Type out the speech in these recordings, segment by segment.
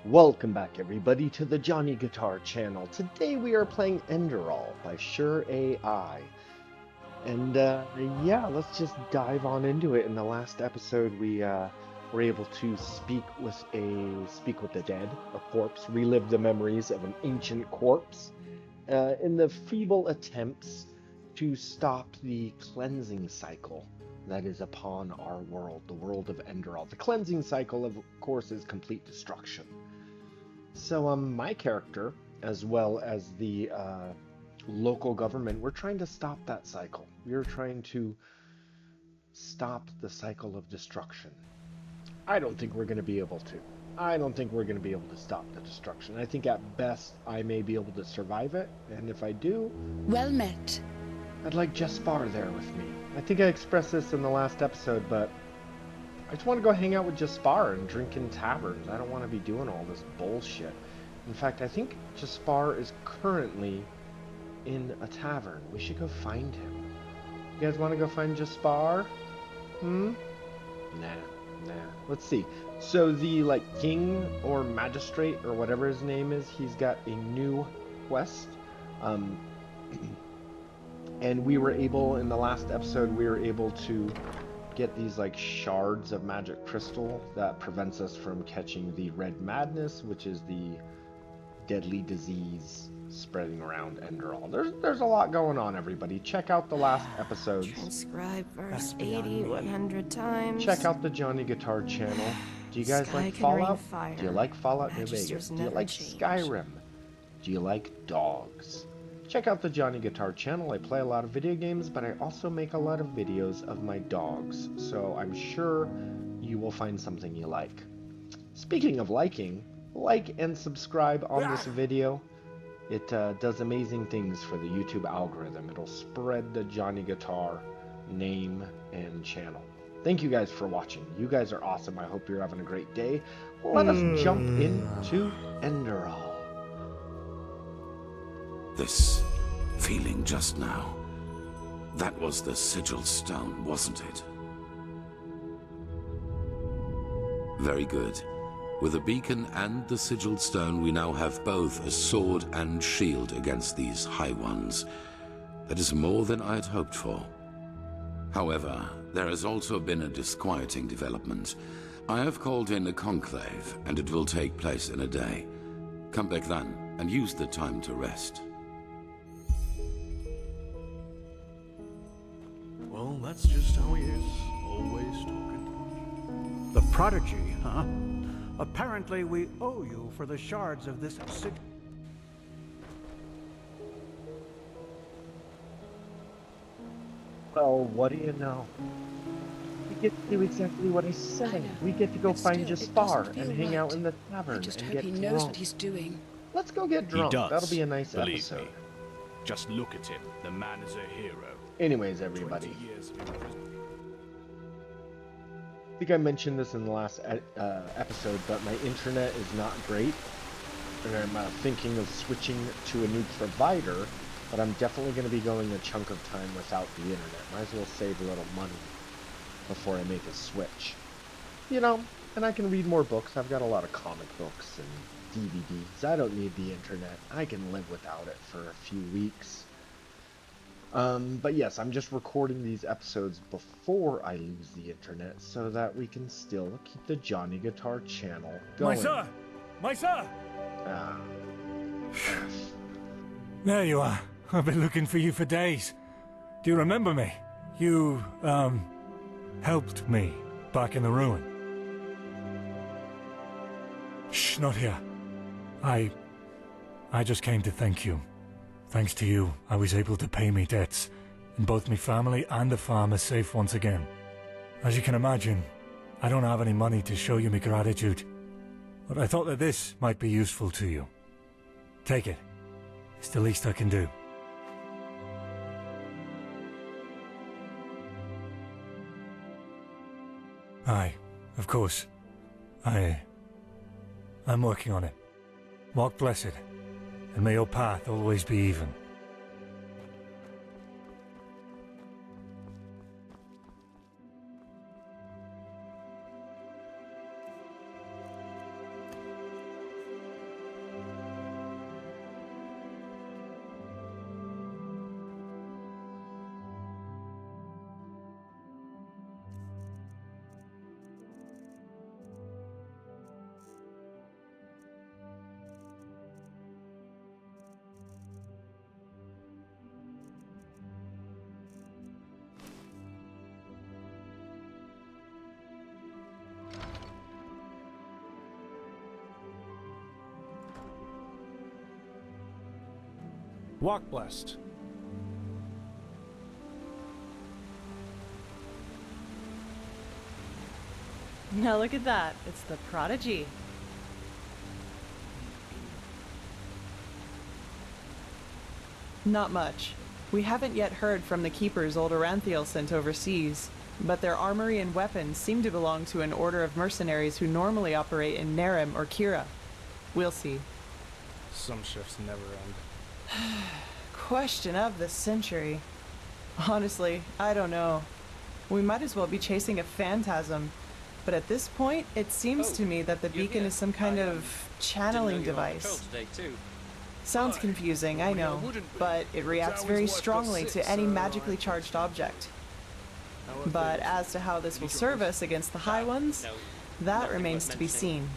Welcome back, everybody, to the Johnny Guitar channel. Today we are playing Enderal by SureAI. And yeah, let's just dive on into it. In the last episode, we were able to speak with the dead, a corpse, relive the memories of an ancient corpse, in the feeble attempts to stop the cleansing cycle that is upon our world, the world of Enderal. The cleansing cycle, of course, is complete destruction. So, my character, as well as the local government, we're trying to stop that cycle. We're trying to stop the cycle of destruction. I don't think we're going to be able to. I don't think we're going to be able to stop the destruction. I think at best I may be able to survive it, and if I do, well met. I'd like Jespar there with me. I think I expressed this in the last episode, but I just want to go hang out with Jespar and drink in taverns. I don't want to be doing all this bullshit. In fact, I think Jespar is currently in a tavern. We should go find him. You guys want to go find Jespar? Nah. Let's see. So the king or magistrate or whatever his name is, he's got a new quest. And we were able, in the last episode, we were able to get these shards of magic crystal that prevents us from catching the red madness, which is the deadly disease spreading around Enderal. There's a lot going on, everybody. Check out the last episodes. Transcribe verse 80 100 times. Check out the Johnny Guitar channel. Do you guys like Fallout? Do you like Fallout New Vegas? Do you like Skyrim? Do you like dogs? Check out the Johnny Guitar channel. I play a lot of video games, but I also make a lot of videos of my dogs, so I'm sure you will find something you like. Speaking of liking, like and subscribe on this video. It does amazing things for the YouTube algorithm. It'll spread the Johnny Guitar name and channel. Thank you guys for watching. You guys are awesome. I hope you're having a great day. Let us jump into Enderal. This feeling just now, that was the sigil stone, wasn't it? Very good. With the beacon and the sigil stone, we now have both a sword and shield against these High Ones. That is more than I had hoped for. However, there has also been a disquieting development. I have called in a conclave, and it will take place in a day. Come back then, and use the time to rest. Well, that's just how he is. Always talking. The prodigy, huh? Apparently we owe you for the shards of this sigil. Well, what do you know? We get to do exactly what I said. We get to go find Jespar and hang out in the tavern I just and hope get he knows drunk. what he's doing. Let's go get drunk. He does. That'll be a nice believe episode. Me. Just look at him. The man is a hero. Anyways, everybody. 20 years of imprisonment. I think I mentioned this in the last episode, but my internet is not great, and I'm thinking of switching to a new provider, but I'm definitely going to be going a chunk of time without the internet. Might as well save a little money before I make a switch. You know, and I can read more books. I've got a lot of comic books and DVDs. I don't need the internet. I can live without it for a few weeks. But yes, I'm just recording these episodes before I lose the internet so that we can still keep the Johnny Guitar channel going. My sir! Ah. There you are. I've been looking for you for days. Do you remember me? You, helped me back in the ruin. Shh, not here. I just came to thank you. Thanks to you, I was able to pay me debts, and both my family and the farm is safe once again. As you can imagine, I don't have any money to show you my gratitude, but I thought that this might be useful to you. Take it. It's the least I can do. Aye, of course. I'm working on it. Walk blessed, and may your path always be even. Walk blessed. Now look at that. It's the Prodigy. Not much. We haven't yet heard from the keepers old Aranthiel sent overseas, but their armory and weapons seem to belong to an order of mercenaries who normally operate in Nerem or Kira. We'll see. Some shifts never end. Question of the century. Honestly, I don't know. We might as well be chasing a phantasm. But at this point, it seems to me that the beacon is some kind of channeling device. Sounds confusing, I know, but it reacts very strongly to any magically charged object. But as to how this will serve us against the High Ones, that remains to be seen.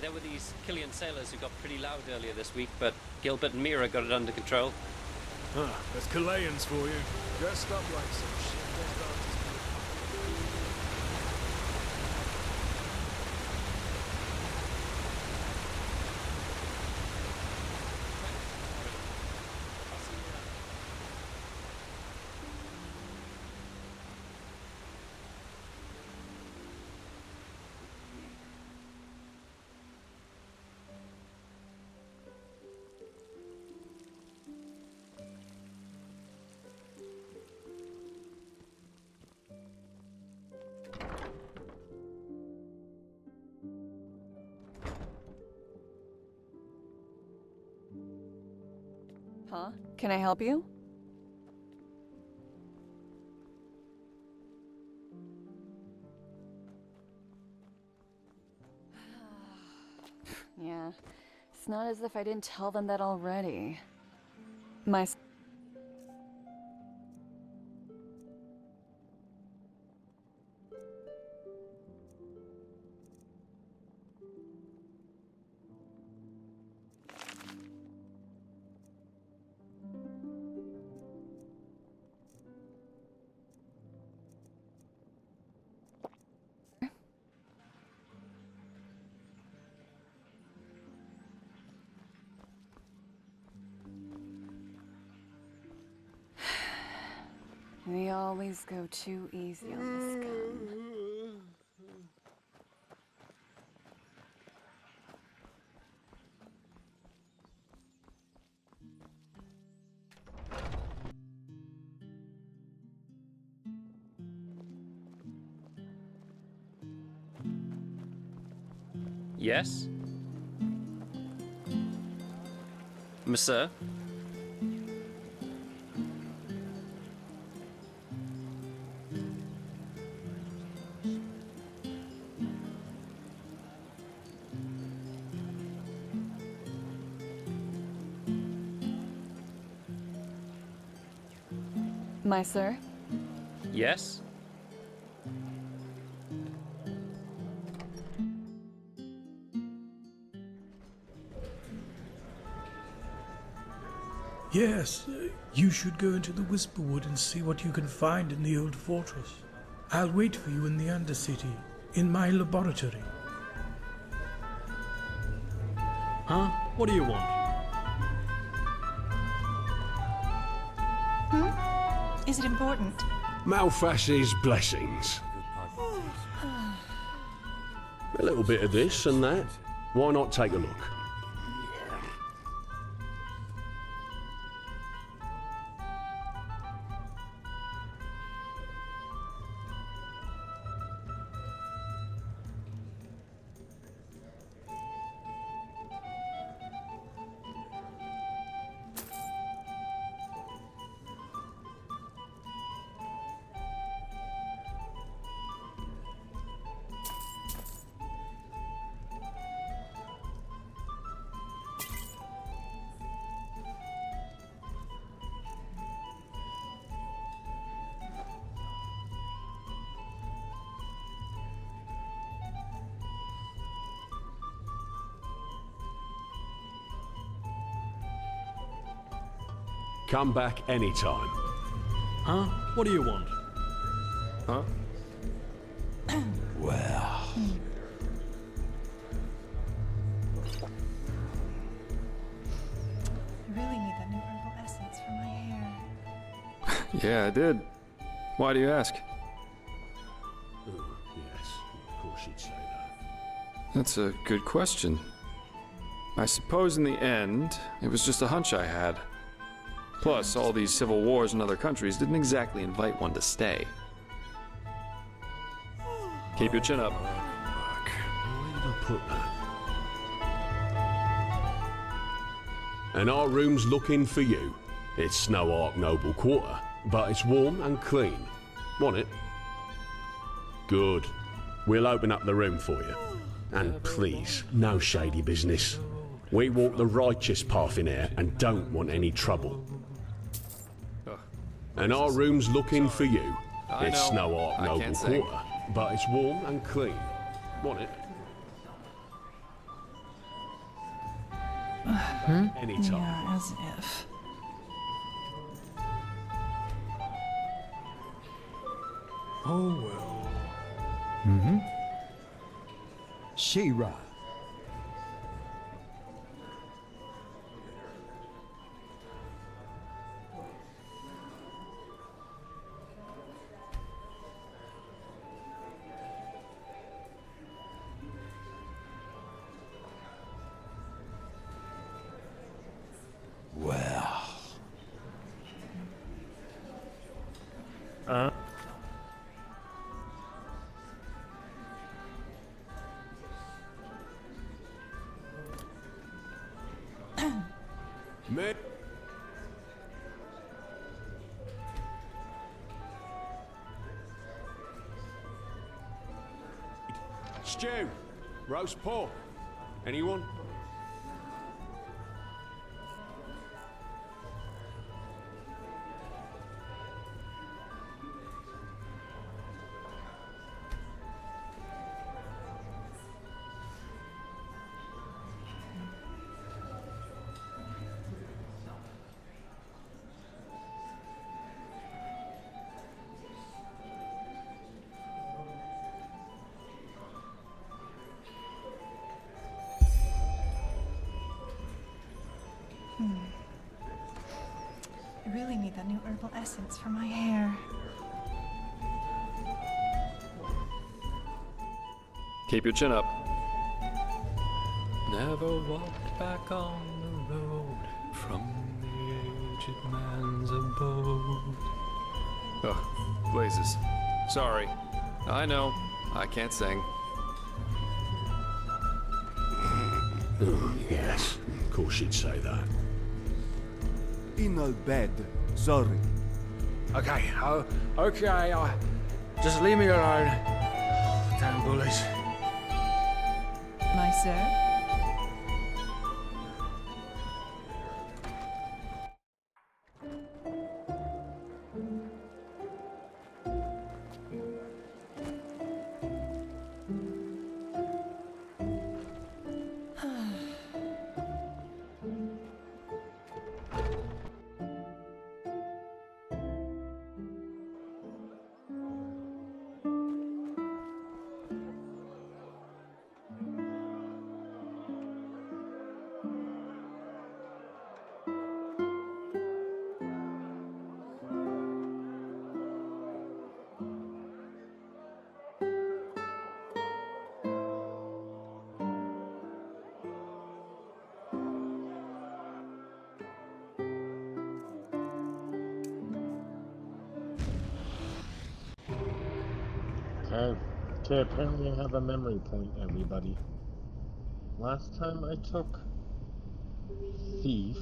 There were these Killian sailors who got pretty loud earlier this week, but Gilbert and Mira got it under control. Ah, there's Chileans for you. Dressed up like some shit. Huh? Can I help you? Yeah. It's not as if I didn't tell them that already. My... They always go too easy on this gun. Yes? Monsieur? My sir? Yes? Yes, you should go into the Whisperwood and see what you can find in the old fortress. I'll wait for you in the Undercity, in my laboratory. Huh? What do you want? Is it important? Malfash's blessings. A little bit of this and that. Why not take a look? Come back anytime. Huh? What do you want? Huh? Well... I really need that new purple essence. Yeah, I did. Why do you ask? Oh, yes, of course you'd say that. That's a good question. I suppose in the end, it was just a hunch I had. Plus, all these civil wars in other countries didn't exactly invite one to stay. Keep your chin up. Where did I put that? And our room's looking for you. It's Snow Ark Noble Quarter, but it's warm and clean. Want it? Good. We'll open up the room for you. And please, no shady business. We walk the righteous path in here and don't want any trouble. And our room's looking for you. It's Snow Ark Noble Quarter, but it's warm and clean. Want it? Anytime. Yeah, as if. Oh well. Mm-hmm. She-Ra. Well. Me. Stew. Roast pork. Anyone? I really need that new herbal essence for my hair. Keep your chin up. Never walked back on the road from the aged man's abode. Oh, blazes. Sorry. I know. I can't sing. Oh, yes, of course you'd say that. In a bed. Sorry. Okay, okay, just leave me alone. Damn bullies. My sir? Okay, apparently I have a memory point, everybody. Last time I took Thief,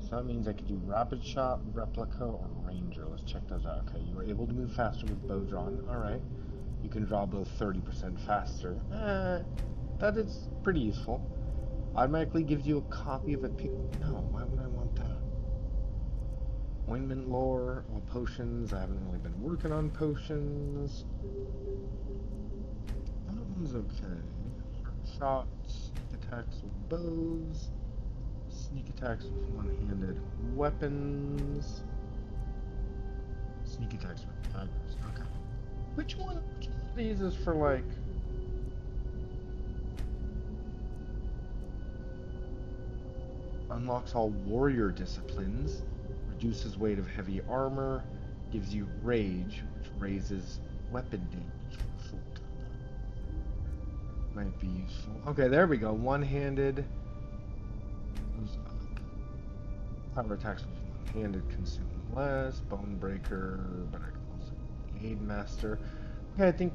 so that means I could do Rapid Shot, Replica, or Ranger. Let's check those out. Okay, you were able to move faster with bow drawn. Alright. You can draw bow 30% faster. That is pretty useful. Automatically gives you a copy of a No, why would I want that? Ointment lore, well, potions. I haven't really been working on potions. That one's okay. Shots, sneak attacks with bows, sneak attacks with one-handed weapons, sneak attacks with daggers. Okay. Which one of these is for, like, unlocks all warrior disciplines, reduces weight of heavy armor, gives you rage, which raises weapon damage for full combat. Might be useful. Okay, there we go. One-handed. Goes up. Power attacks with one-handed consume less. Bone breaker, but I can also aid master. Okay, I think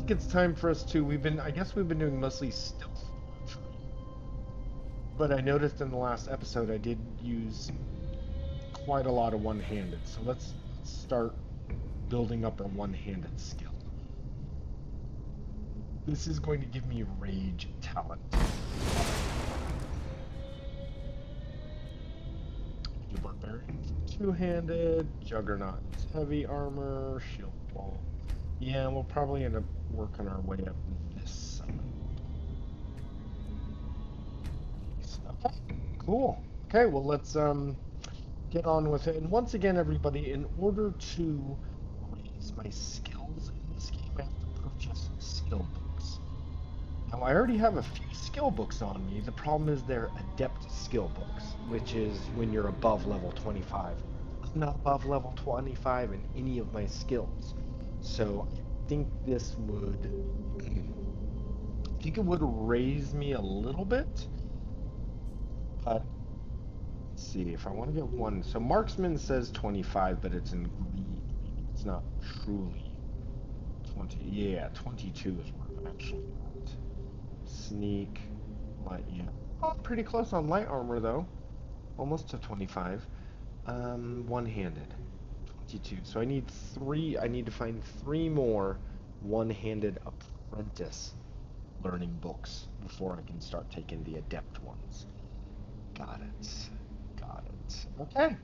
it's time for us to. I guess we've been doing mostly stealth, but I noticed in the last episode I did use quite a lot of one-handed. So let's start building up our one-handed skill. This is going to give me rage talent. Barbarian two-handed, Juggernaut heavy armor, shield wall. Yeah, we'll probably end up working our way up this side. Okay, cool. Okay, well let's get on with it. And once again, everybody, in order to raise my skills in this game, I have to purchase skill books. Now, I already have a few skill books on me. The problem is they're adept skill books, which is when you're above level 25. I'm not above level 25 in any of my skills. So I think this would, it would raise me a little bit. But let's see, if I want to get one. So Marksman says 25, but it's in green. It's not truly 20. Yeah, 22 is where I'm actually at. Sneak, light, yeah. Oh, pretty close on light armor though. Almost to 25. One-handed, 22. So I need to find 3 more one-handed apprentice learning books before I can start taking the adept ones. Got it. Okay.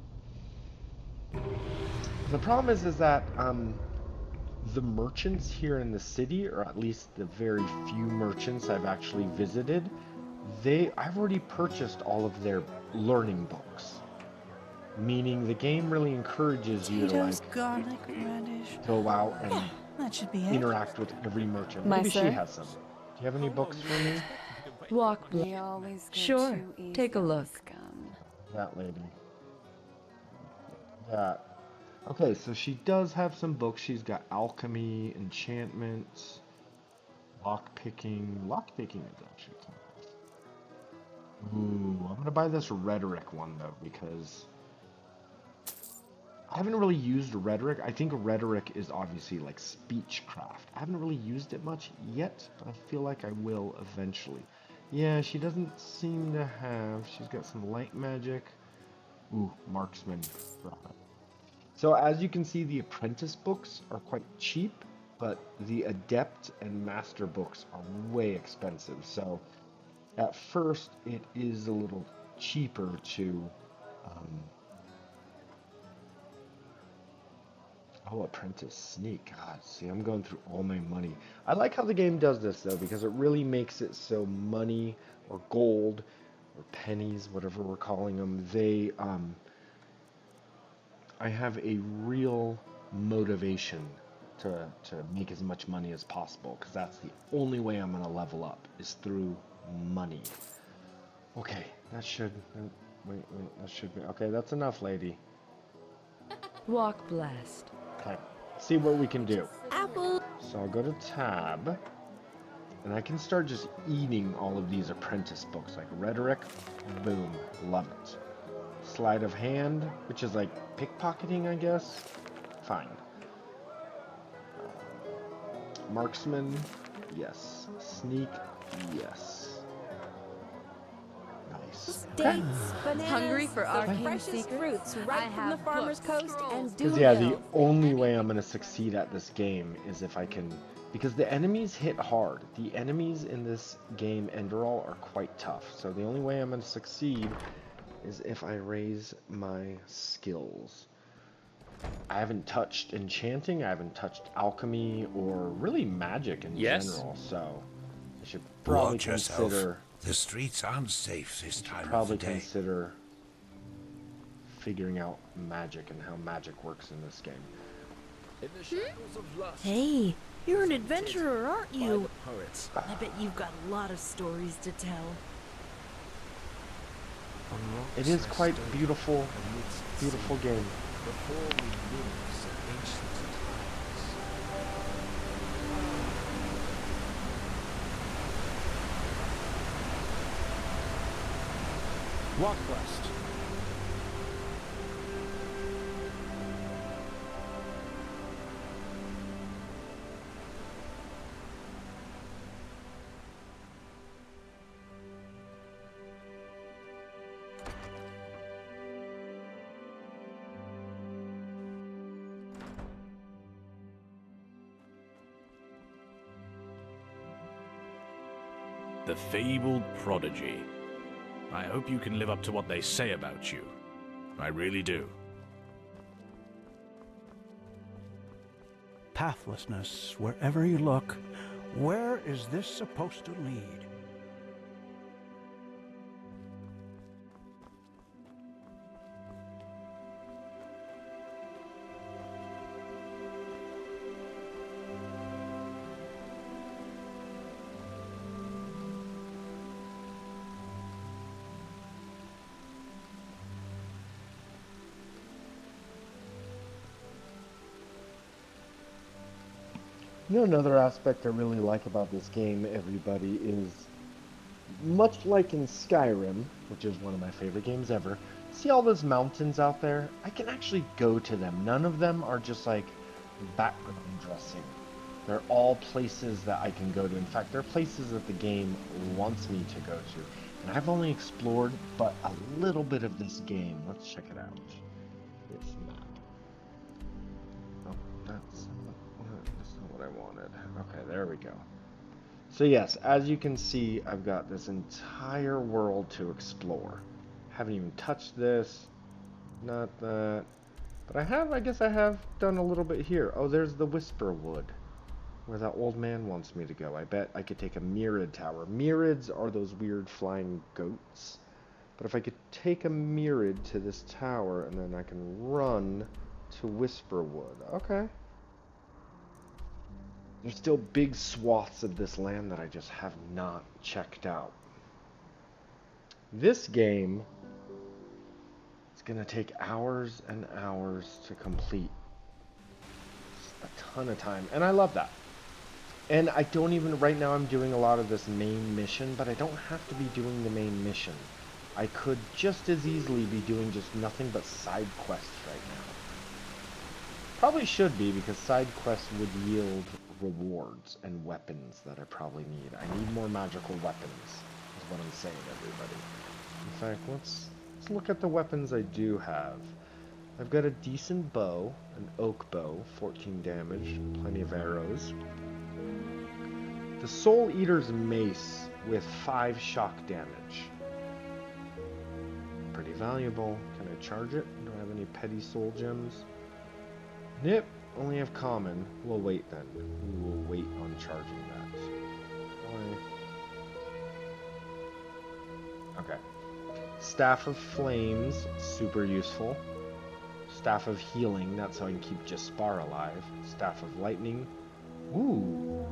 The problem is that the merchants here in the city, or at least the very few merchants I've actually visited, I've already purchased all of their learning books. Meaning the game really encourages you to garlic, radish. go out and That should be it. interact with every merchant. My Maybe she sir? has some. Do you have any books for me? Walk. We always get Sure. too easy Take a on look. scum. That lady. That. Okay, so she does have some books. She's got alchemy, enchantments, lockpicking. Lockpicking is actually kind of. Ooh, I'm gonna buy this rhetoric one though because I haven't really used rhetoric. I think rhetoric is obviously like speechcraft. I haven't really used it much yet, but I feel like I will eventually. Yeah, she doesn't seem to have. She's got some light magic. Ooh, marksman. So as you can see, the apprentice books are quite cheap, but the adept and master books are way expensive. So at first, it is a little cheaper to. Oh, apprentice sneak. God, see, I'm going through all my money. I like how the game does this though, because it really makes it so money or gold or pennies, whatever we're calling them, I have a real motivation to make as much money as possible, because that's the only way I'm going to level up is through money. Okay, that should wait, that should be okay. That's enough, lady. Walk blessed. Okay, see what we can do. Apple. So I'll go to tab, and I can start just eating all of these apprentice books, like rhetoric. Boom, love it. Sleight of hand, which is like pickpocketing, I guess. Fine. Marksman, yes. Sneak, yes. Nice. Dates, bananas, Hungry for the arcane freshest secrets? fruits I right from the have farmer's books, coast and do Because yeah, the only way I'm gonna succeed at this game is if I can, because the enemies hit hard. The enemies in this game, Enderal, are quite tough. So the only way I'm gonna succeed is if I raise my skills. I haven't touched enchanting, I haven't touched alchemy, or really magic in general, so I should probably Watch yourself. consider... The streets aren't safe this time of the Probably day. consider figuring out magic and how magic works in this game. In the shadows of lust. Hey, you're an adventurer, aren't By you? the poets. I bet you've got a lot of stories to tell. It is quite beautiful, beautiful game. Before we lose ancient times. Walk west. The fabled prodigy. I hope you can live up to what they say about you. I really do. Pathlessness wherever you look. Where is this supposed to lead? You know, another aspect I really like about this game, everybody, is much like in Skyrim, which is one of my favorite games ever. See all those mountains out there? I can actually go to them. None of them are just like background dressing. They're all places that I can go to. In fact, they're places that the game wants me to go to. And I've only explored but a little bit of this game. Let's check it out. This map. Oh, that's not what I wanted. Okay, there we go. So yes, as you can see, I've got this entire world to explore. Haven't even touched this. Not that. But I guess I have done a little bit here. Oh, there's the Whisper Wood, where that old man wants me to go. I bet I could take a Myrid tower. Myrids are those weird flying goats. But if I could take a Myrid to this tower, and then I can run to Whisper Wood. Okay. There's still big swaths of this land that I just have not checked out. This game is going to take hours and hours to complete. It's a ton of time, and I love that. And I don't even, right now I'm doing a lot of this main mission, but I don't have to be doing the main mission. I could just as easily be doing just nothing but side quests right now. Probably should be, because side quests would yield rewards and weapons that I probably need. I need more magical weapons, is what I'm saying, everybody. In fact, let's look at the weapons I do have. I've got a decent bow, an oak bow, 14 damage, plenty of arrows. The Soul Eater's mace with 5 shock damage. Pretty valuable. Can I charge it? Do I have any petty soul gems? Nope, only have common. We'll wait then. We will wait on charging that. Okay. Staff of Flames, super useful. Staff of Healing, that's how I can keep Jaspar alive. Staff of Lightning. Ooh,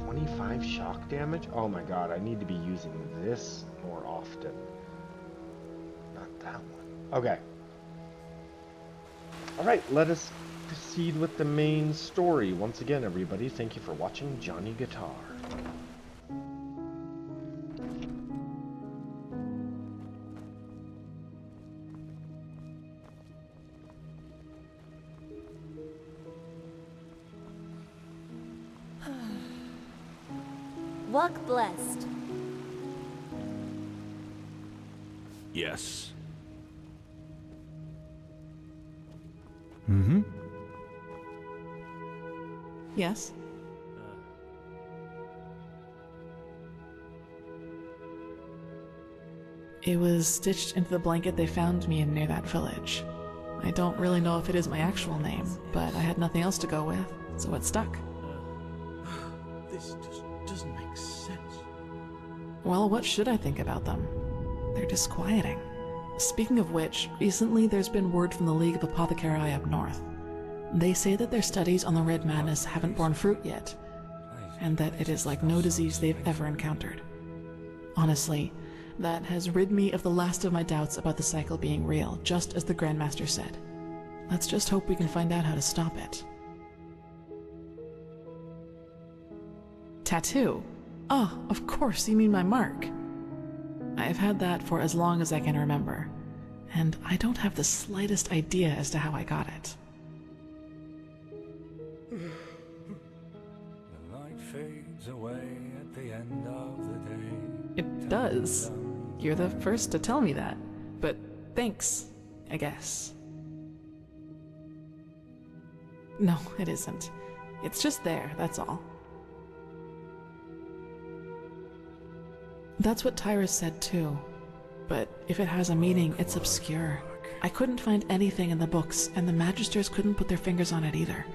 25 shock damage? Oh my god, I need to be using this more often. Not that one. Okay. Alright, let us proceed with the main story. Once again, everybody, thank you for watching Johnny Guitar. Walk blessed. Yes. Mm-hmm. Yes. It was stitched into the blanket they found me in near that village. I don't really know if it is my actual name, but I had nothing else to go with, so it stuck. This just doesn't make sense. Well, what should I think about them? They're disquieting. Speaking of which, recently there's been word from the League of Apothecari up north. They say that their studies on the Red Madness haven't borne fruit yet, and that it is like no disease they've ever encountered. Honestly, that has rid me of the last of my doubts about the cycle being real, just as the Grandmaster said. Let's just hope we can find out how to stop it. Tattoo? Ah, of course, you mean my mark. I've had that for as long as I can remember, and I don't have the slightest idea as to how I got it. The light fades away at the end of the day. It does. You're the first to tell me that, but thanks, I guess. No, it isn't. It's just there, that's all. That's what Tyrus said too. But if it has a meaning, it's obscure. I couldn't find anything in the books, and the Magisters couldn't put their fingers on it either.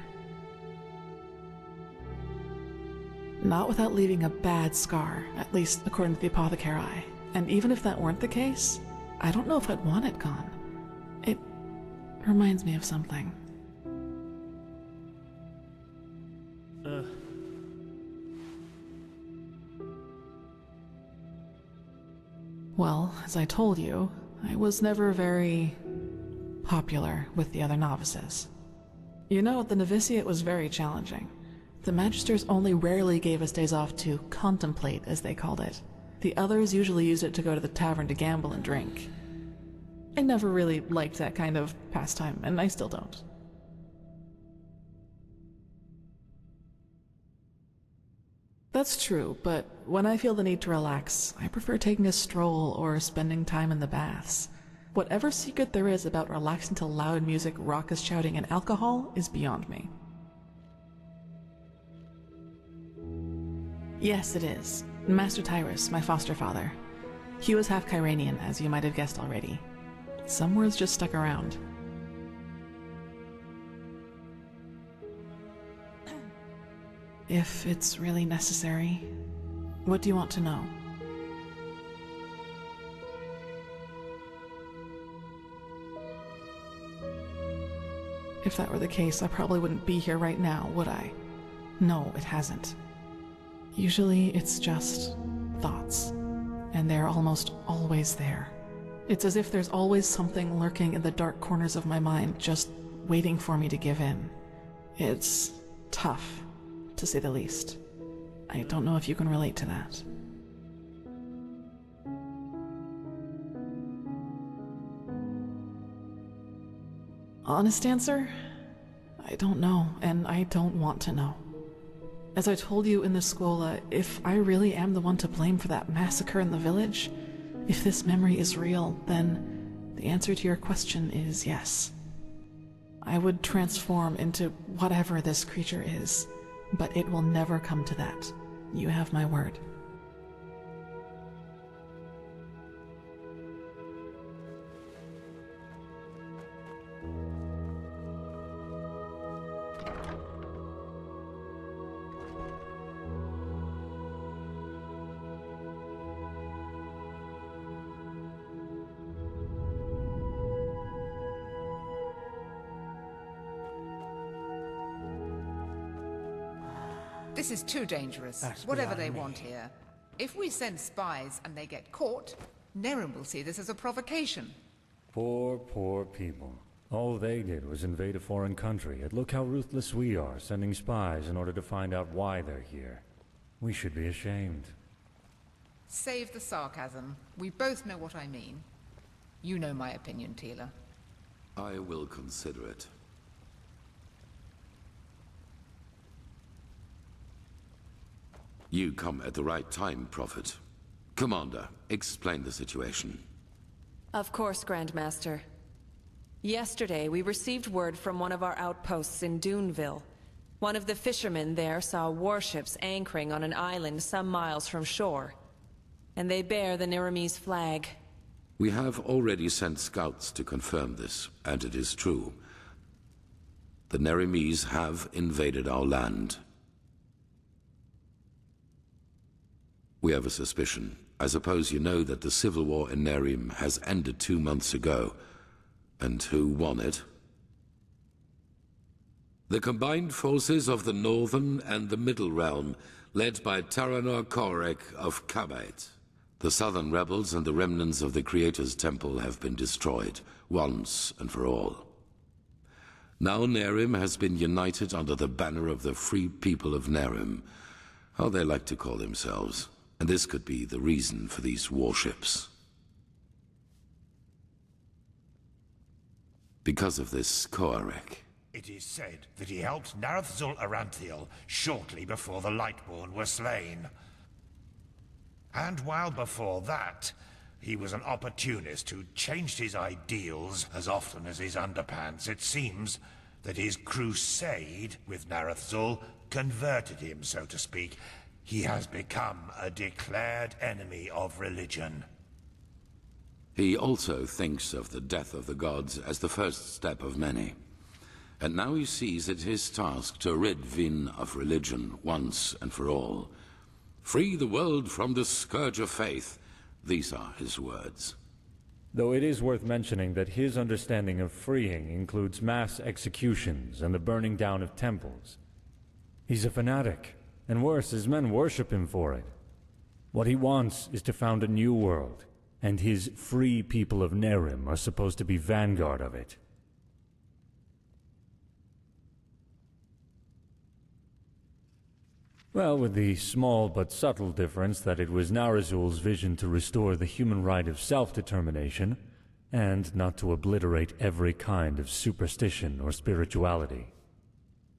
Not without leaving a bad scar, at least according to the apothecary. And even if that weren't the case, I don't know if I'd want it gone. It reminds me of something. Well, as I told you, I was never very popular with the other novices. You know, the novitiate was very challenging. The Magisters only rarely gave us days off to contemplate, as they called it. The others usually used it to go to the tavern to gamble and drink. I never really liked that kind of pastime, and I still don't. That's true, but when I feel the need to relax, I prefer taking a stroll or spending time in the baths. Whatever secret there is about relaxing to loud music, raucous shouting, and alcohol is beyond me. Yes, it is. Master Tyrus, my foster father. He was half Kyranian, as you might have guessed already. Some words just stuck around. If it's really necessary, what do you want to know? If that were the case, I probably wouldn't be here right now, would I? No, it hasn't. Usually it's just thoughts, and they're almost always there. It's as if there's always something lurking in the dark corners of my mind, just waiting for me to give in. It's tough, to say the least. I don't know if you can relate to that. Honest answer? I don't know, and I don't want to know. As I told you in the school, if I really am the one to blame for that massacre in the village, if this memory is real, then the answer to your question is yes. I would transform into whatever this creature is, but it will never come to that. You have my word. This is too dangerous. That's Whatever they beyond want me. here. If we send spies and they get caught, Nerim will see this as a provocation. Poor, poor people. All they did was invade a foreign country, and look how ruthless we are, sending spies in order to find out why they're here. We should be ashamed. Save the sarcasm. We both know what I mean. You know my opinion, Tila. I will consider it. You come at the right time, Prophet. Commander, explain the situation. Of course, Grandmaster. Yesterday, we received word from one of our outposts in Duneville. One of the fishermen there saw warships anchoring on an island some miles from shore. And they bear the Nerimese flag. We have already sent scouts to confirm this, and it is true. The Nerimese have invaded our land. We have a suspicion. I suppose you know that the civil war in Nerim has ended 2 months ago. And who won it? The combined forces of the Northern and the Middle Realm, led by Taranor Korek of Kabait. The southern rebels and the remnants of the Creator's Temple have been destroyed, once and for all. Now Nerim has been united under the banner of the free people of Nerim, how they like to call themselves, and this could be the reason for these warships. Because of this Koarek. It is said that he helped Narathzul Aranthiel shortly before the Lightborn were slain. And while before that, he was an opportunist who changed his ideals as often as his underpants, it seems that his crusade with Narathzul converted him, so to speak. He has become a declared enemy of religion. He also thinks of the death of the gods as the first step of many. And now he sees it his task to rid Vin of religion once and for all. Free the world from the scourge of faith. These are his words. Though it is worth mentioning that his understanding of freeing includes mass executions and the burning down of temples. He's a fanatic, and worse, his men worship him for it. What he wants is to found a new world, and his free people of Nerim are supposed to be vanguard of it. Well, with the small but subtle difference that it was Narazul's vision to restore the human right of self-determination, and not to obliterate every kind of superstition or spirituality.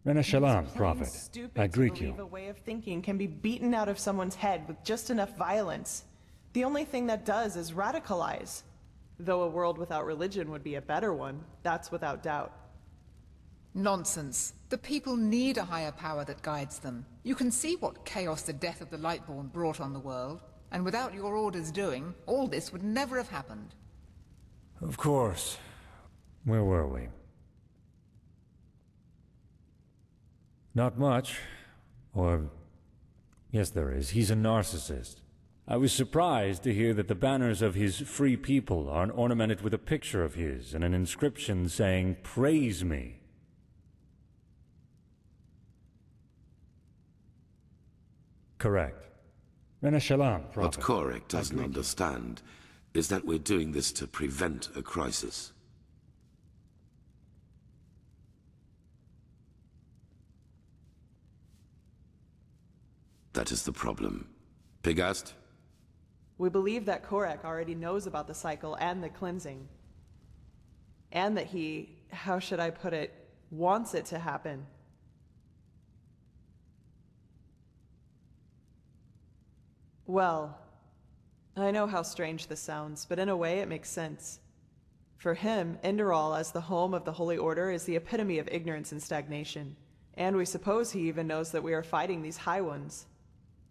Rena Shalom, Prophet. I greet you. A way of thinking can be beaten out of someone's head with just enough violence. The only thing that does is radicalize. Though a world without religion would be a better one, that's without doubt. Nonsense. The people need a higher power that guides them. You can see what chaos the death of the Lightborn brought on the world, and without your orders doing, all this would never have happened. Of course. Where were we? Not much. Or... yes, there is. He's a narcissist. I was surprised to hear that the banners of his free people are ornamented with a picture of his and an inscription saying, "Praise me." Correct. Rena Shalom, Prophet. What Koarek doesn't understand is that we're doing this to prevent a crisis. That is the problem. Pigast? We believe that Koarek already knows about the cycle and the cleansing. And that he, how should I put it, wants it to happen. Well, I know how strange this sounds, but in a way it makes sense. For him, Enderal as the home of the Holy Order is the epitome of ignorance and stagnation. And we suppose he even knows that we are fighting these High Ones.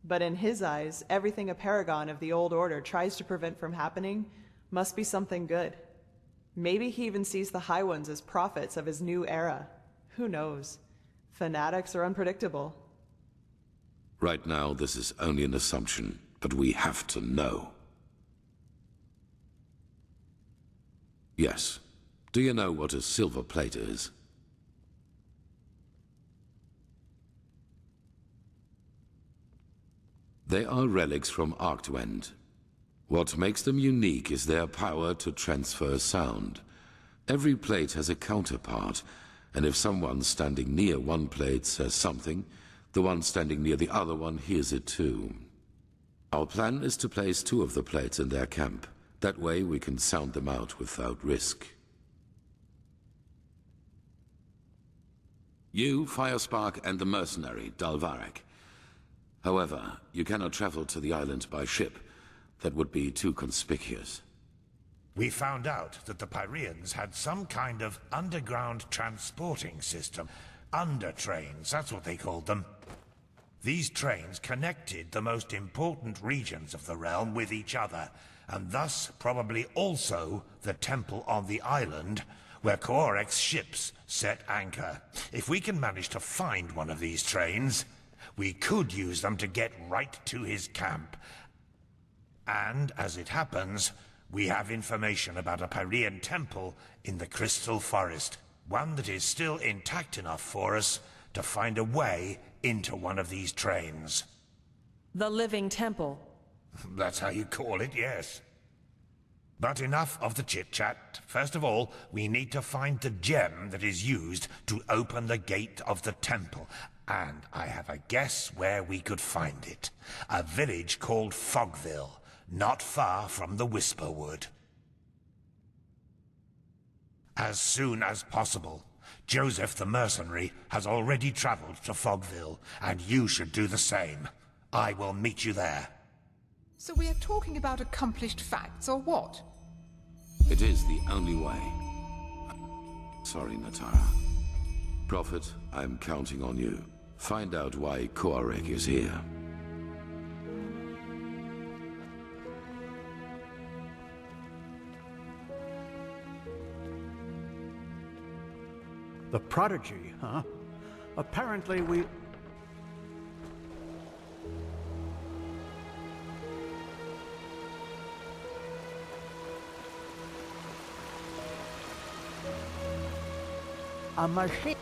But in his eyes, everything a paragon of the Old Order tries to prevent from happening must be something good. Maybe he even sees the High Ones as prophets of his new era. Who knows? Fanatics are unpredictable. Right now, this is only an assumption, but we have to know. Yes. Do you know what a silver plate is? They are relics from Arctwend. What makes them unique is their power to transfer sound. Every plate has a counterpart, and if someone standing near one plate says something, the one standing near the other one hears it too. Our plan is to place 2 of the plates in their camp. That way we can sound them out without risk. You, Firespark, and the mercenary, Dalvarek. However, you cannot travel to the island by ship. That would be too conspicuous. We found out that the Pyreans had some kind of underground transporting system. Undertrains, that's what they called them. These trains connected the most important regions of the realm with each other, and thus probably also the temple on the island where Koarek's ships set anchor. If we can manage to find one of these trains, we could use them to get right to his camp. And, as it happens, we have information about a Pyrean temple in the Crystal Forest. One that is still intact enough for us to find a way into one of these trains. The Living Temple. That's how you call it, yes. But enough of the chit-chat. First of all, we need to find the gem that is used to open the gate of the temple. And I have a guess where we could find it. A village called Fogville, not far from the Whisperwood. As soon as possible. Joseph the mercenary has already traveled to Fogville, and you should do the same. I will meet you there. So we are talking about accomplished facts, or what? It is the only way. Sorry, Natara. Prophet, I'm counting on you. Find out why Koarek is here. The prodigy, huh? Apparently we... A machine...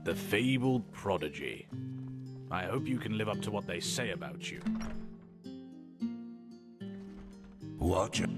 The fabled prodigy. I hope you can live up to what they say about you. Watch it.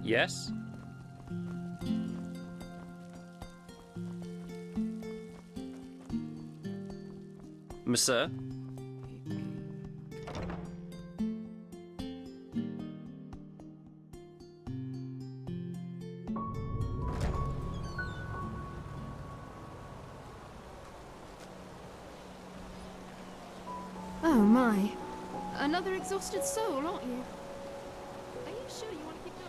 Yes? Monsieur? Oh my. Another exhausted soul, aren't you? Are you sure you want to keep going?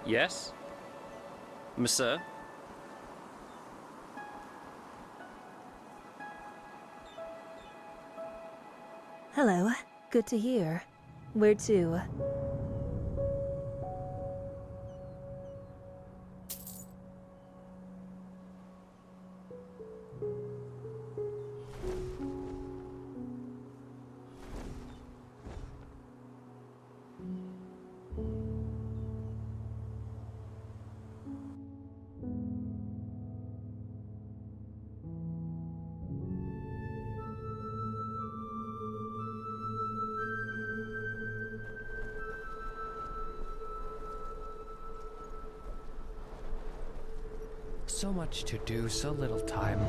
Yes? Monsieur? Hello. Good to hear. Where to? So much to do, so little time.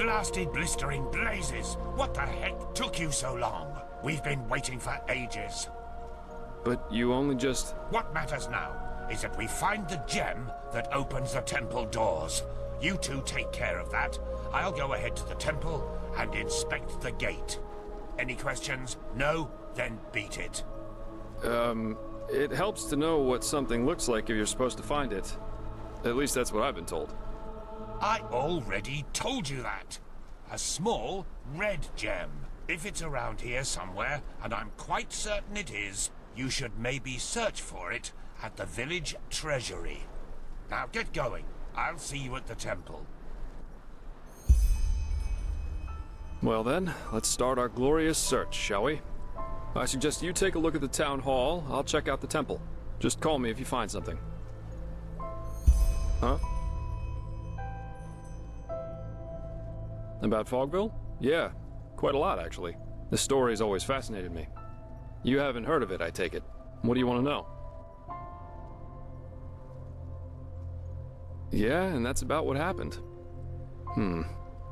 Blasted blistering blazes! What the heck took you so long? We've been waiting for ages. But you only just... What matters now is that we find the gem that opens the temple doors. You two take care of that. I'll go ahead to the temple and inspect the gate. Any questions? No? Then beat it. It helps to know what something looks like if you're supposed to find it. At least that's what I've been told. I already told you that. A small, red gem. If it's around here somewhere, and I'm quite certain it is, you should maybe search for it at the village treasury. Now get going. I'll see you at the temple. Well then, let's start our glorious search, shall we? I suggest you take a look at the town hall. I'll check out the temple. Just call me if you find something. Huh? About Fogville? Yeah, quite a lot actually. The story's always fascinated me. You haven't heard of it, I take it. What do you want to know? Yeah, and that's about what happened.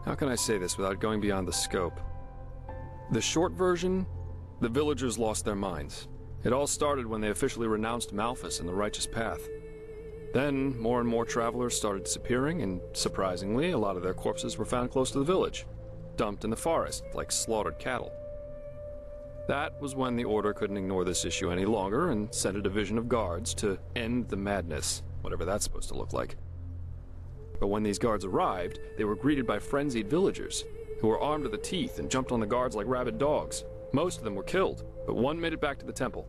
How can I say this without going beyond the scope? The short version, the villagers lost their minds. It all started when they officially renounced Malthus and the righteous path. Then, more and more travelers started disappearing, and surprisingly, a lot of their corpses were found close to the village, dumped in the forest like slaughtered cattle. That was when the Order couldn't ignore this issue any longer and sent a division of guards to end the madness, whatever that's supposed to look like. But when these guards arrived, they were greeted by frenzied villagers, who were armed to the teeth and jumped on the guards like rabid dogs. Most of them were killed, but one made it back to the temple.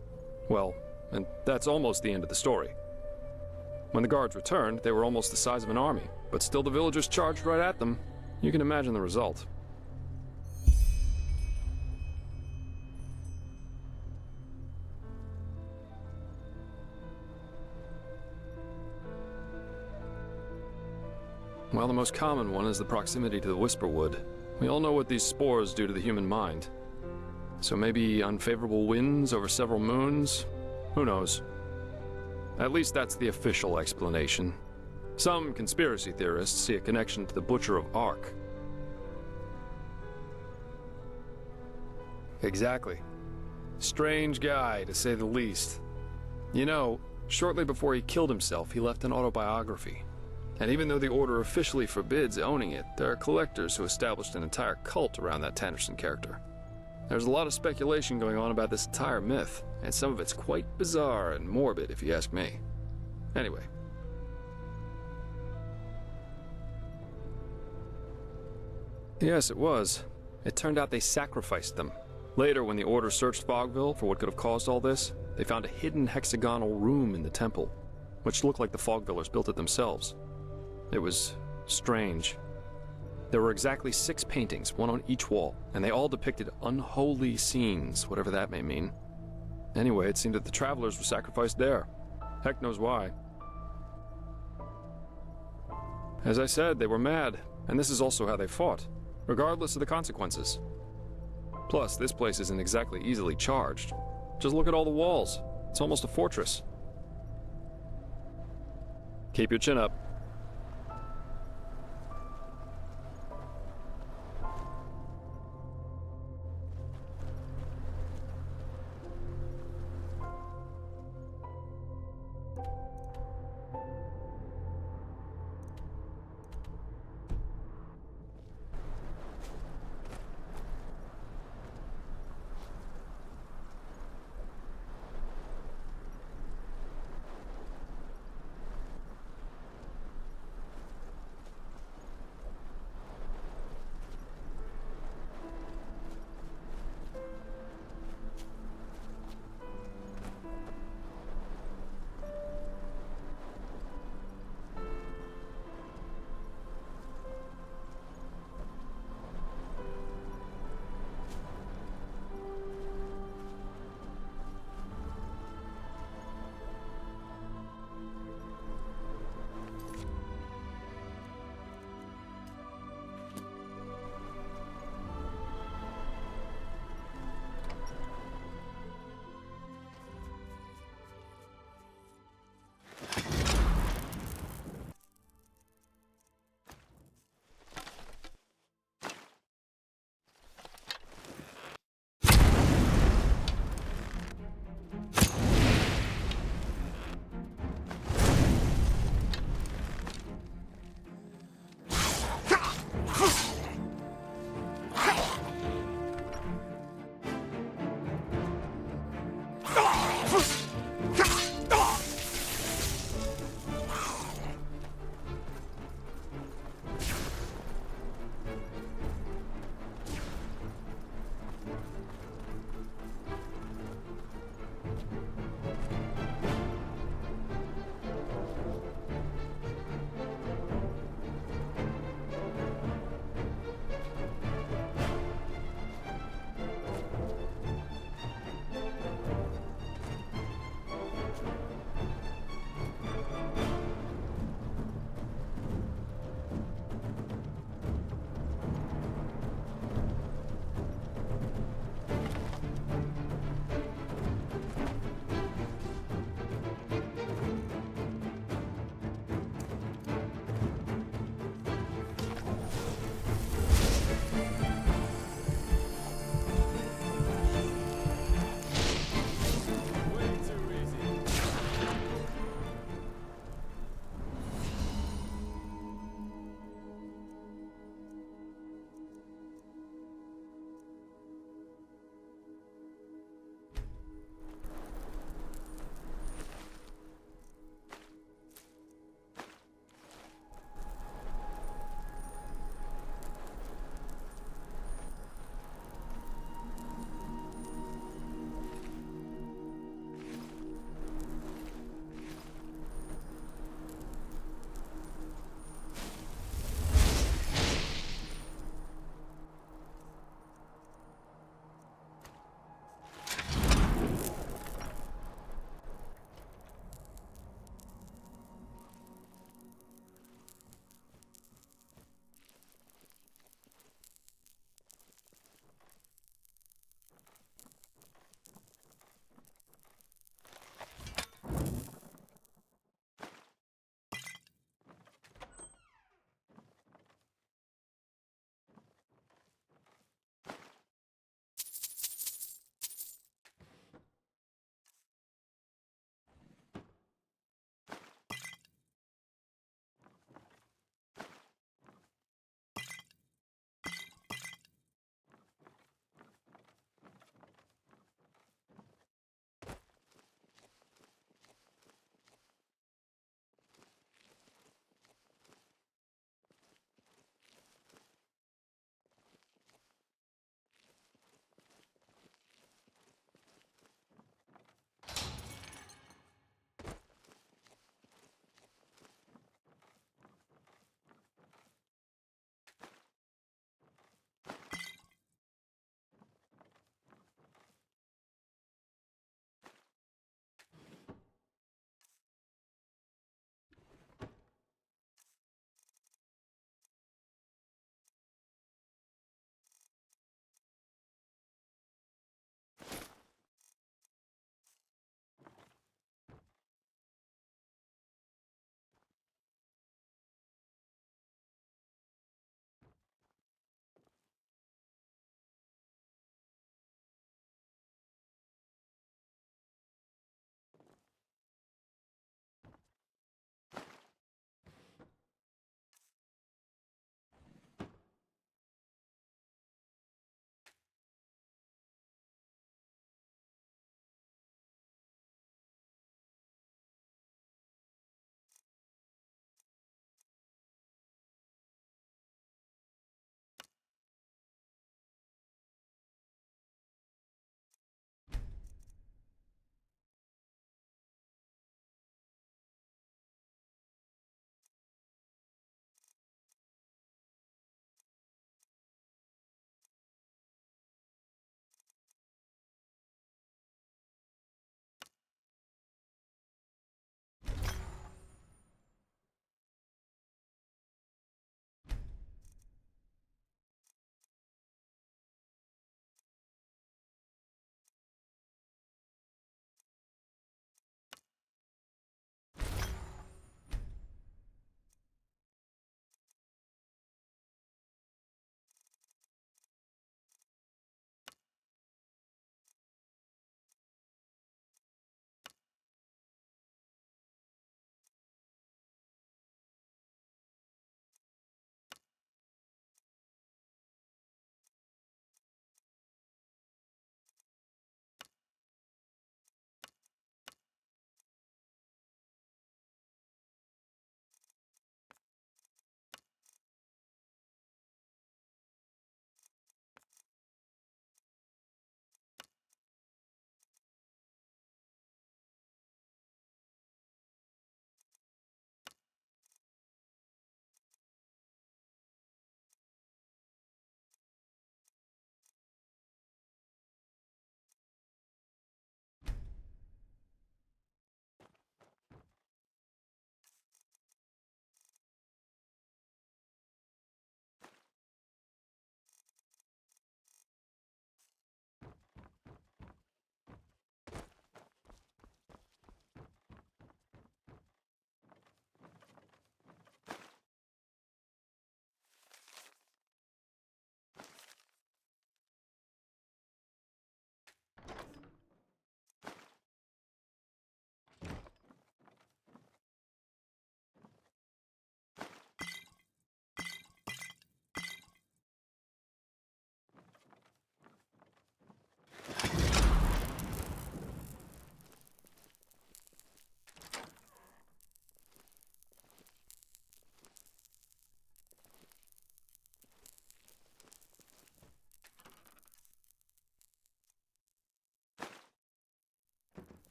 Well, and that's almost the end of the story. When the guards returned, they were almost the size of an army, but still the villagers charged right at them. You can imagine the result. Well, the most common one is the proximity to the Whisperwood. We all know what these spores do to the human mind. So maybe unfavorable winds over several moons? Who knows? At least that's the official explanation. Some conspiracy theorists see a connection to the Butcher of Ark. Exactly. Strange guy, to say the least. You know, shortly before he killed himself, he left an autobiography. And even though the Order officially forbids owning it, there are collectors who established an entire cult around that Tannerson character. There's a lot of speculation going on about this entire myth, and some of it's quite bizarre and morbid if you ask me. Anyway. Yes, it was. It turned out they sacrificed them. Later, when the Order searched Fogville for what could have caused all this, they found a hidden hexagonal room in the temple, which looked like the Fogvillers built it themselves. It was strange. There were exactly 6 paintings, one on each wall, and they all depicted unholy scenes, whatever that may mean. Anyway, it seemed that the travelers were sacrificed there. Heck knows why. As I said, they were mad, and this is also how they fought, regardless of the consequences. Plus, this place isn't exactly easily charged. Just look at all the walls. It's almost a fortress. Keep your chin up.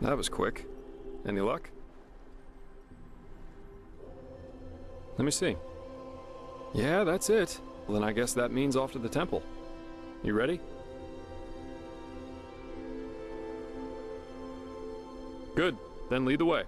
That was quick. Any luck? Let me see. Yeah, that's it. Well, then I guess that means off to the temple. You ready? Good. Then lead the way.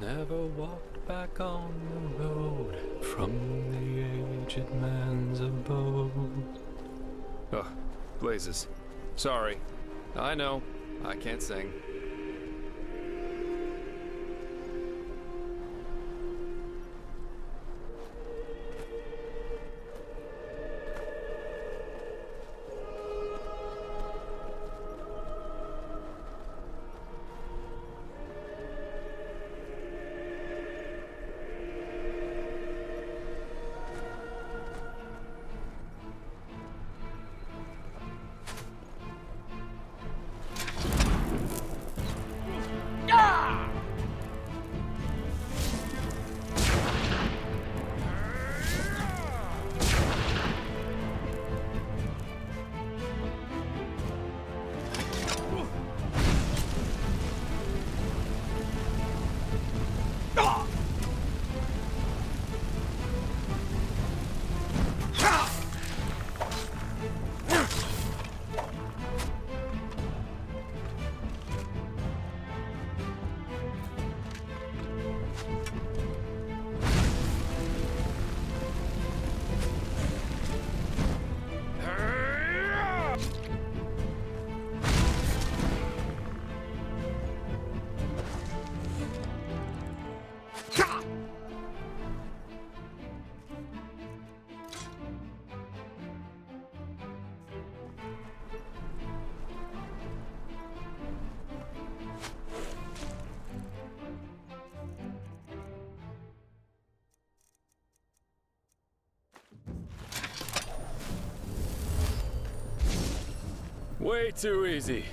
Never walked back on the road from the aged man's abode. Ugh, blazes. Sorry. I know. I can't sing. Way too easy.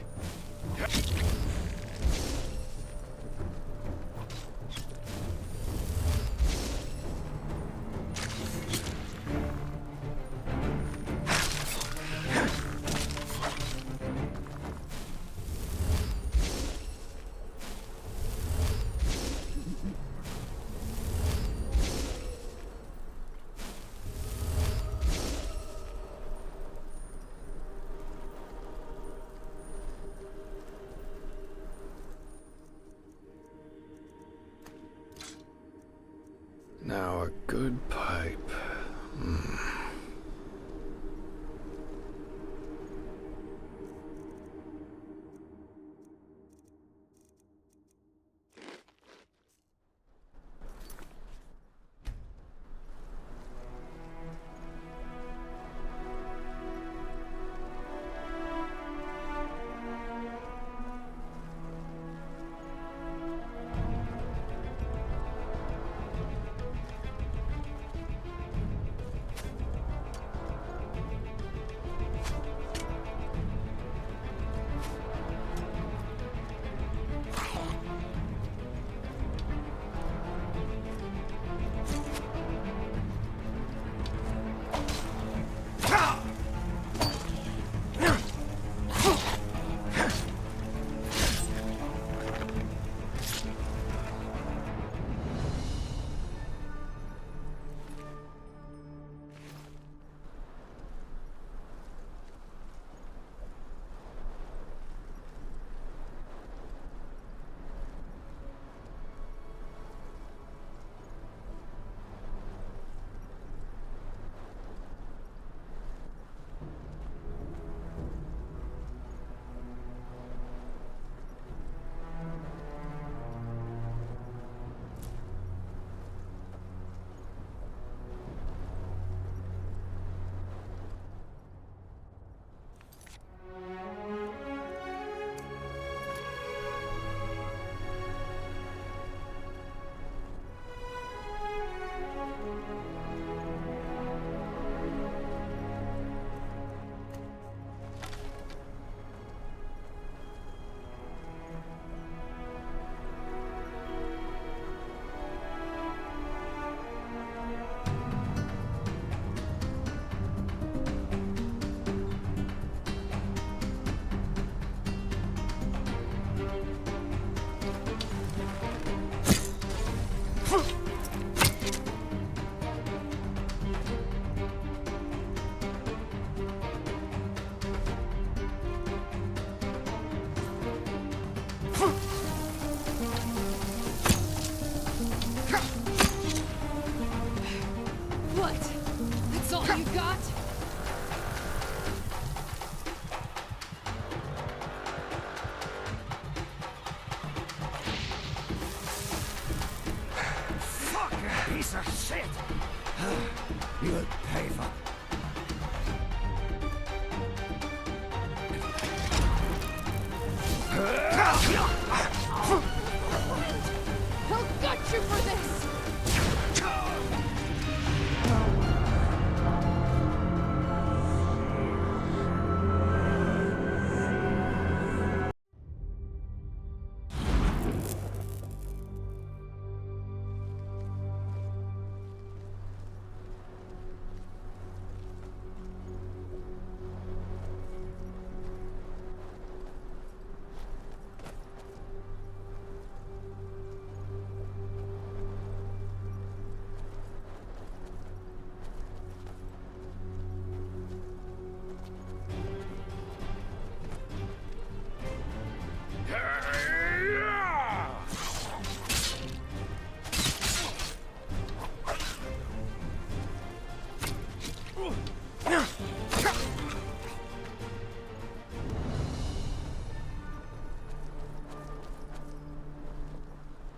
Now a good pipe. piece of shit! You'll pay for... He'll gut you for this!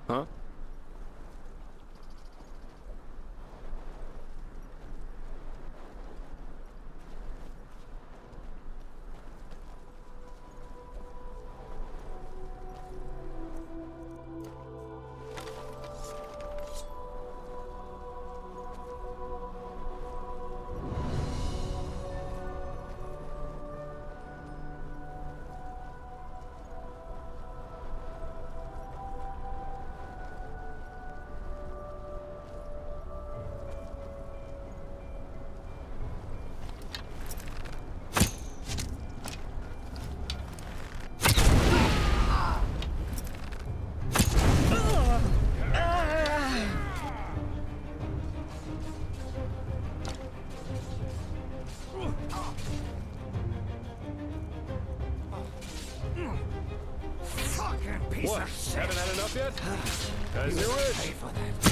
Huh? Fucking piece What? of shit! Haven't had enough yet? As you You'll wish. pay for that.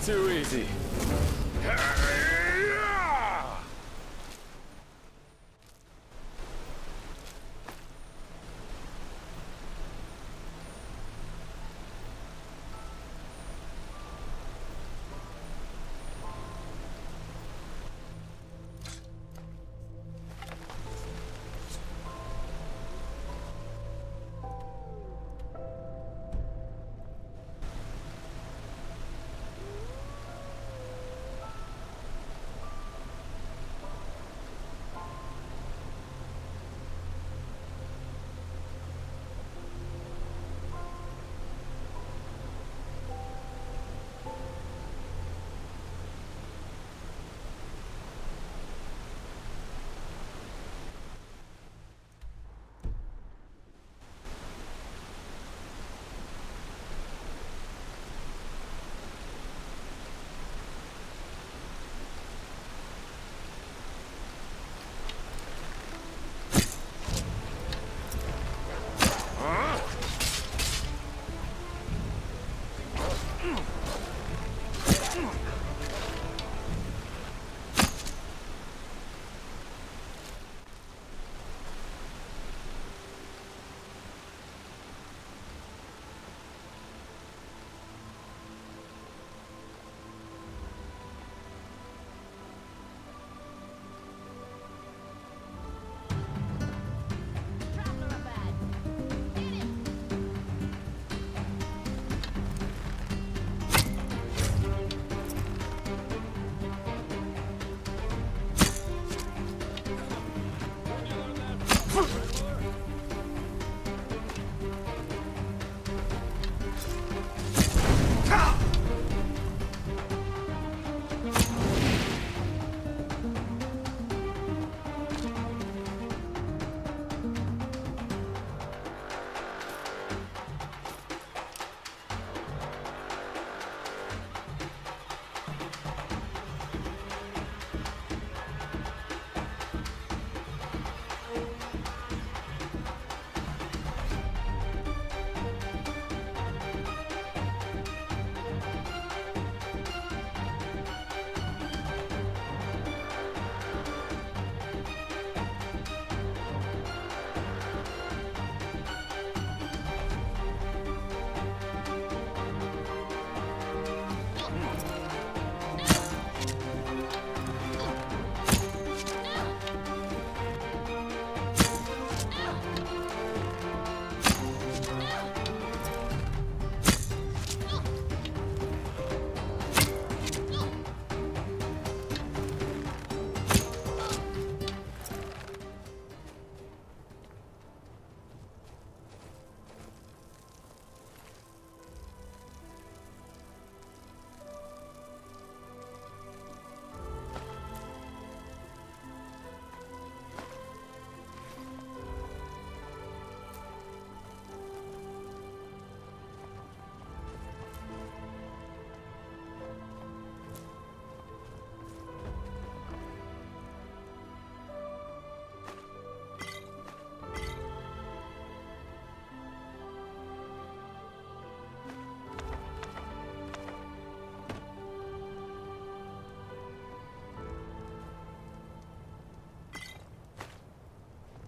too easy.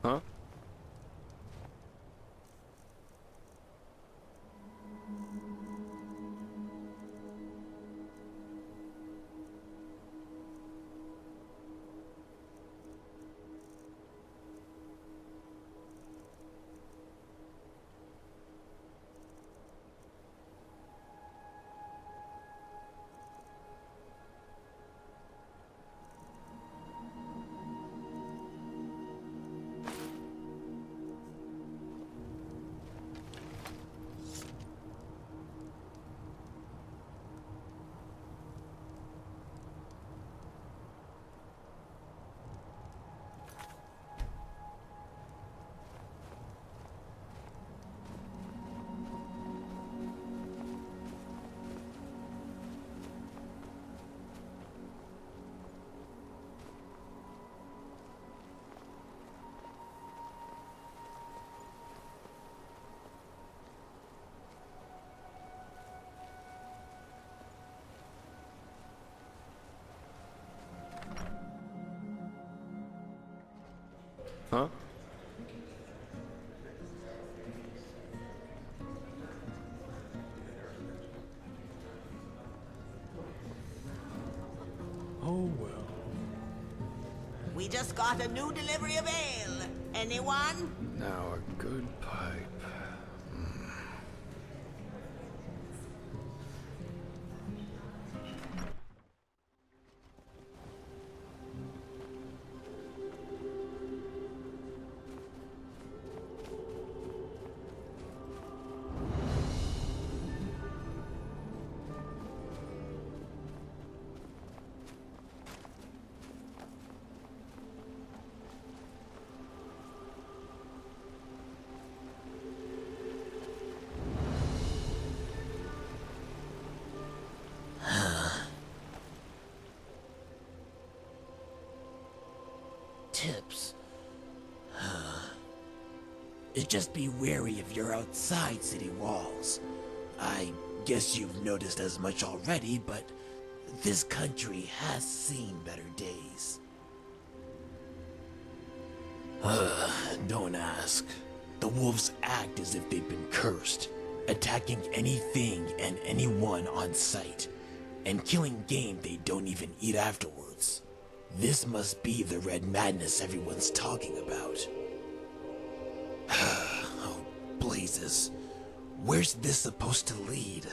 Huh? Huh? Oh well. We just got a new delivery of ale. Anyone? Now a good pipe. Tips. Just be wary of your outside city walls. I guess you've noticed as much already, but this country has seen better days. Don't ask. The wolves act as if they've been cursed, attacking anything and anyone on sight, and killing game they don't even eat afterwards. This must be the red madness everyone's talking about. Oh, blazes. Where's this supposed to lead?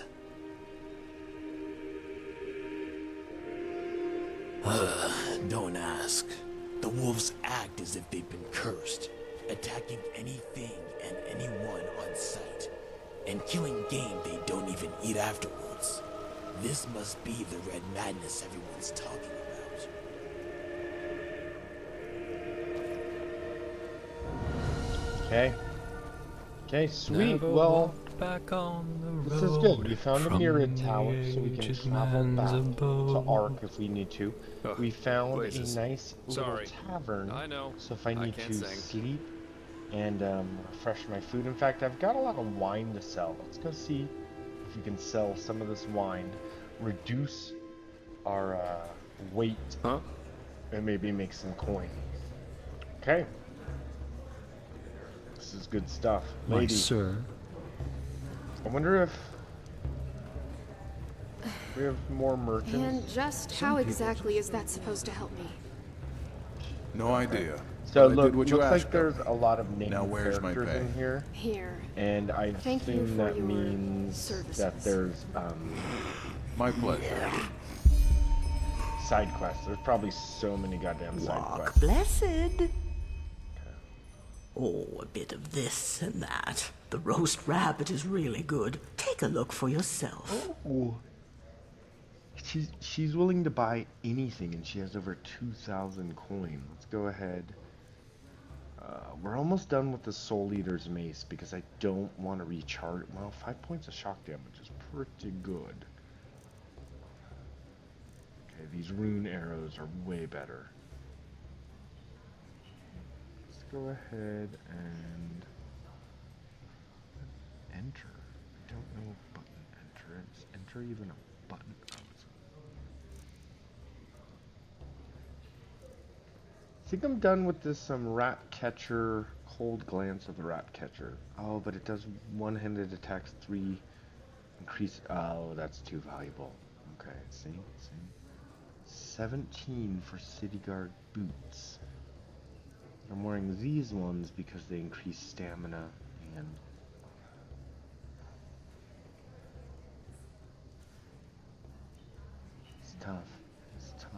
Don't ask. The wolves act as if they've been cursed, attacking anything and anyone on sight, and killing game they don't even eat afterwards. This must be the red madness everyone's talking about. Okay. Okay, sweet. Never Well, walked back on the this is good. road We found a from mirror the tower, so we can aged travel man's back to abode. Ark if we need to. We found blazes. a nice Sorry. little tavern. I know. So if I need can't to sing. sleep and refresh my food. In fact, I've got a lot of wine to sell. Let's go see if we can sell some of this wine, reduce our weight, and maybe make some coin. Okay. This is good stuff. My Lady. sir. I wonder if we have more merchants. And just how exactly is that supposed to help me? No idea. So But I look, did what you looks like asked there's of a lot of named Now where's my characters pay? in here. Here. And I Thank you assume for that your means services. that there's my pleasure. Side quests. There's probably so many goddamn side Walk quests. blessed. Oh, a bit of this and that. The roast rabbit is really good. Take a look for yourself. Ooh. She's willing to buy anything, and she has over 2,000 coin. Let's go ahead. We're almost done with the Soul Eater's Mace because I don't want to recharge. Well, 5 points of shock damage is pretty good. Okay, these rune arrows are way better. Let's go ahead and enter. I don't know if button enter. Is enter even a button? Oh, I think I'm done with this rat catcher, cold glance of the rat catcher. Oh, but it does one-handed attacks 3 increase. Oh, that's too valuable. Okay, see. 17 for city guard boots. I'm wearing these ones because they increase stamina and it's tough. It's tough.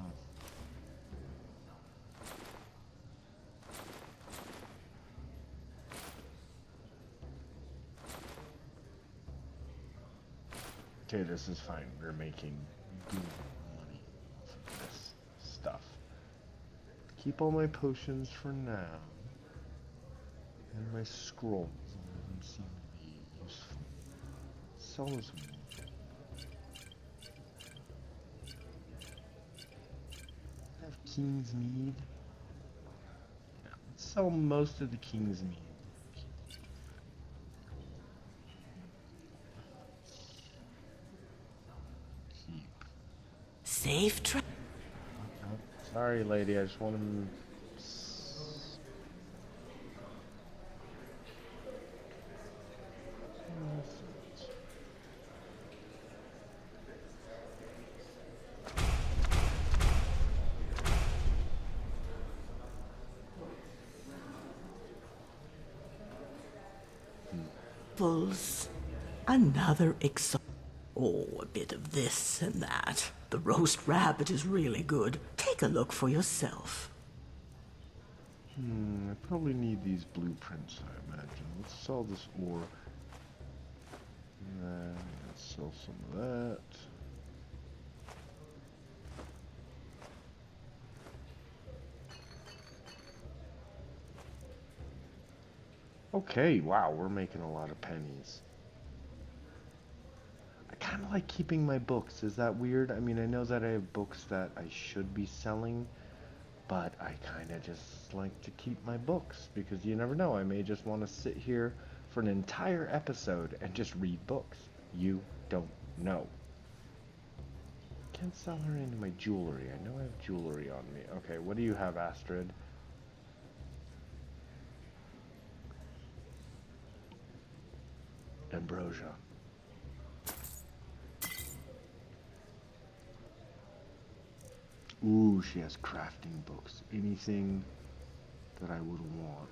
Okay, this is fine. We're making good money off of this stuff. Keep all my potions for now. And my scrolls. They seem to be useful. Sell this one. Have King's Mead. Yeah, let's sell most of the King's Mead. Safe trip. Sorry, lady. I just want to Apples. Another Oh, a bit of this and that. The roast rabbit is really good. Take a look for yourself. I probably need these blueprints, I imagine. Let's sell this ore. And then let's sell some of that. Okay, wow, we're making a lot of pennies. I kind of like keeping my books. Is that weird? I mean, I know that I have books that I should be selling, but I kind of just like to keep my books because you never know. I may just want to sit here for an entire episode and just read books. You don't know. Can't sell her into my jewelry. I know I have jewelry on me. Okay, what do you have, Astrid? Ambrosia. Ooh, she has crafting books. Anything that I would want.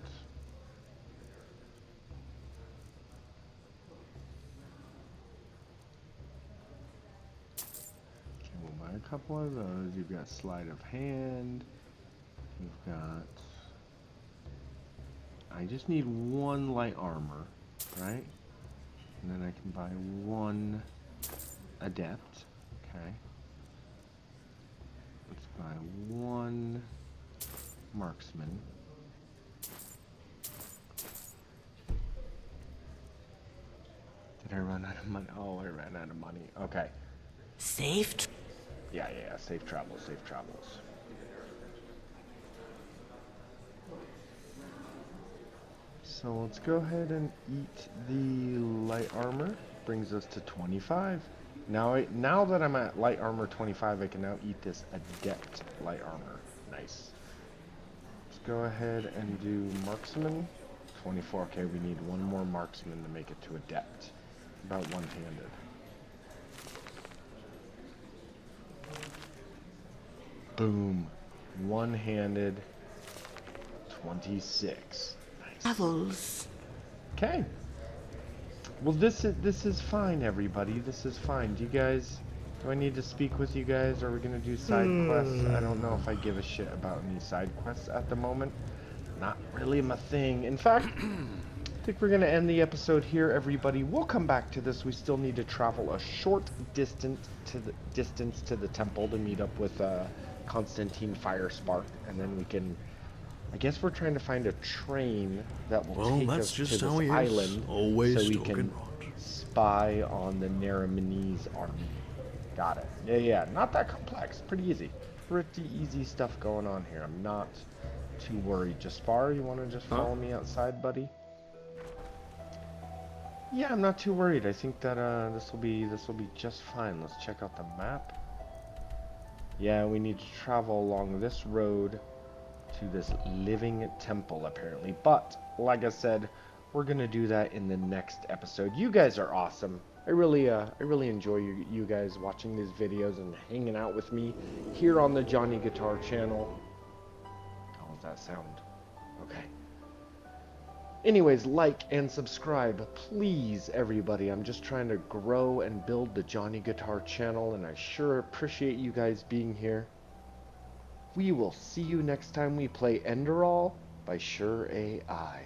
Okay, we'll buy a couple of those. You've got sleight of hand. You've got... I just need one light armor, right? And then I can buy one adept. Okay. Let's buy one marksman. Did I run out of money? Oh, I ran out of money. Okay. Safe? Yeah. Safe travels, safe travels. So let's go ahead and eat the light armor. Brings us to 25. Now that I'm at light armor 25, I can now eat this adept light armor. Nice. Let's go ahead and do marksman. 24. Okay, we need one more marksman to make it to adept. About one-handed. Boom. One-handed. 26. Nice. Apples. Okay. Well, this is fine, everybody. This is fine. Do I need to speak with you guys? Are we gonna do side quests? I don't know if I give a shit about any side quests at the moment. Not really my thing. In fact, I think we're gonna end the episode here, everybody. We'll come back to this. We still need to travel a short distance to the temple to meet up with Constantine Firespark, and then we can. I guess we're trying to find a train that will take us to this island so we can spy on the Naramanese army. Got it. Yeah. Not that complex. Pretty easy. Pretty easy stuff going on here. I'm not too worried. Jafar, you want to just follow me outside, buddy? Yeah, I'm not too worried. I think that this will be just fine. Let's check out the map. Yeah, we need to travel along this road to this living temple, apparently. But like I said, we're gonna do that in the next episode. You guys are awesome. I really enjoy you guys watching these videos and hanging out with me here on the Johnny Guitar channel. How does that sound? Okay. Anyways, like and subscribe, please, everybody. I'm just trying to grow and build the Johnny Guitar channel, and I sure appreciate you guys being here. We will see you next time we play Enderal by SureAI.